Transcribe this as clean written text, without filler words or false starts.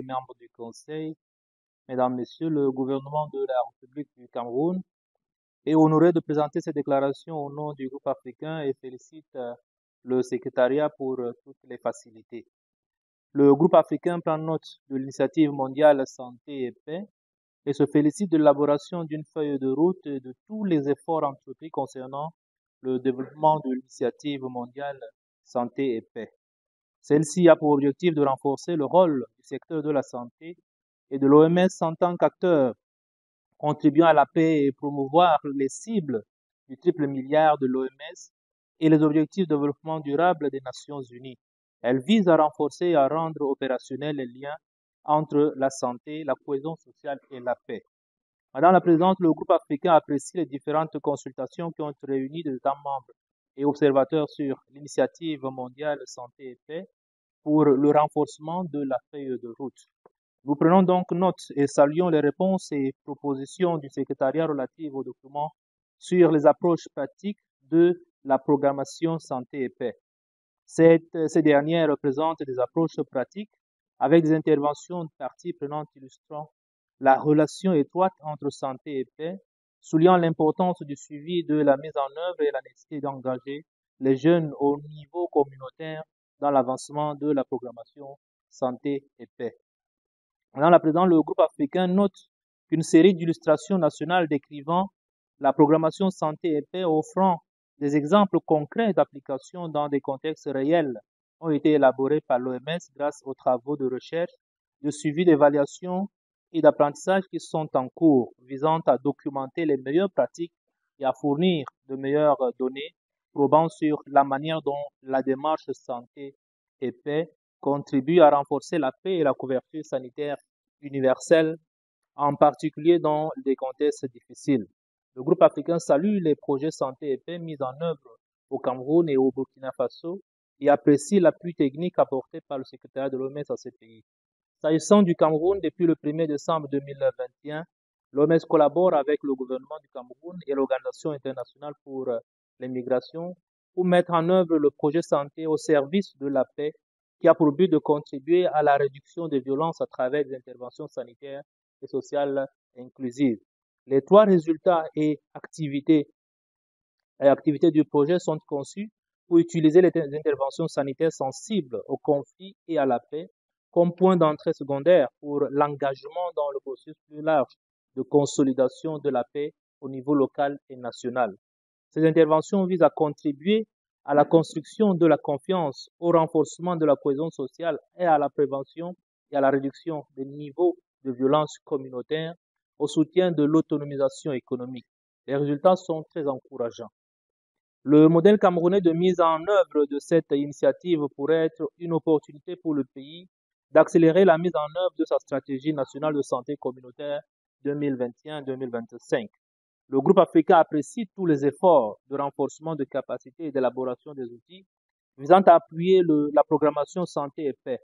membres du Conseil, Mesdames, Messieurs, le gouvernement de la République du Cameroun est honoré de présenter ces déclarations au nom du groupe africain et félicite le secrétariat pour toutes les facilités. Le groupe africain prend note de l'initiative mondiale Santé et Paix et se félicite de l'élaboration d'une feuille de route et de tous les efforts entrepris concernant le développement de l'initiative mondiale Santé et Paix. Celle-ci a pour objectif de renforcer le rôle du secteur de la santé et de l'OMS en tant qu'acteur contribuant à la paix et promouvoir les cibles du triple milliard de l'OMS et les objectifs de développement durable des Nations Unies. Elle vise à renforcer et à rendre opérationnels les liens entre la santé, la cohésion sociale et la paix. Madame la Présidente, le groupe africain apprécie les différentes consultations qui ont réuni des États membres et observateurs sur l'initiative mondiale Santé et Paix pour le renforcement de la feuille de route. Nous prenons donc note et saluons les réponses et propositions du secrétariat relatives aux documents sur les approches pratiques de la programmation Santé et Paix. Ces dernières représentent des approches pratiques avec des interventions de parties prenantes illustrant la relation étroite entre santé et paix, soulignant l'importance du suivi de la mise en œuvre et la nécessité d'engager les jeunes au niveau communautaire dans l'avancement de la programmation santé et paix. Madame la Présidente, le groupe africain note qu'une série d'illustrations nationales décrivant la programmation santé et paix offrant des exemples concrets d'application dans des contextes réels ont été élaborés par l'OMS grâce aux travaux de recherche, de suivi d'évaluation et d'apprentissage qui sont en cours, visant à documenter les meilleures pratiques et à fournir de meilleures données probant sur la manière dont la démarche santé et paix contribue à renforcer la paix et la couverture sanitaire universelle, en particulier dans des contextes difficiles. Le groupe africain salue les projets santé et paix mis en œuvre au Cameroun et au Burkina Faso et apprécie l'appui technique apporté par le secrétariat de l'OMS à ces pays. S'agissant du Cameroun, depuis le 1er décembre 2021, l'OMS collabore avec le gouvernement du Cameroun et l'Organisation internationale pour les migrations pour mettre en œuvre le projet santé au service de la paix qui a pour but de contribuer à la réduction des violences à travers des interventions sanitaires et sociales inclusives. Les trois résultats et activités du projet sont conçus pour utiliser les interventions sanitaires sensibles au conflit et à la paix comme point d'entrée secondaire pour l'engagement dans le processus plus large de consolidation de la paix au niveau local et national. Ces interventions visent à contribuer à la construction de la confiance, au renforcement de la cohésion sociale et à la prévention et à la réduction des niveaux de violence communautaire, au soutien de l'autonomisation économique. Les résultats sont très encourageants. Le modèle camerounais de mise en œuvre de cette initiative pourrait être une opportunité pour le pays d'accélérer la mise en œuvre de sa stratégie nationale de santé communautaire 2021-2025. Le groupe africain apprécie tous les efforts de renforcement de capacités et d'élaboration des outils visant à appuyer la programmation santé et paix.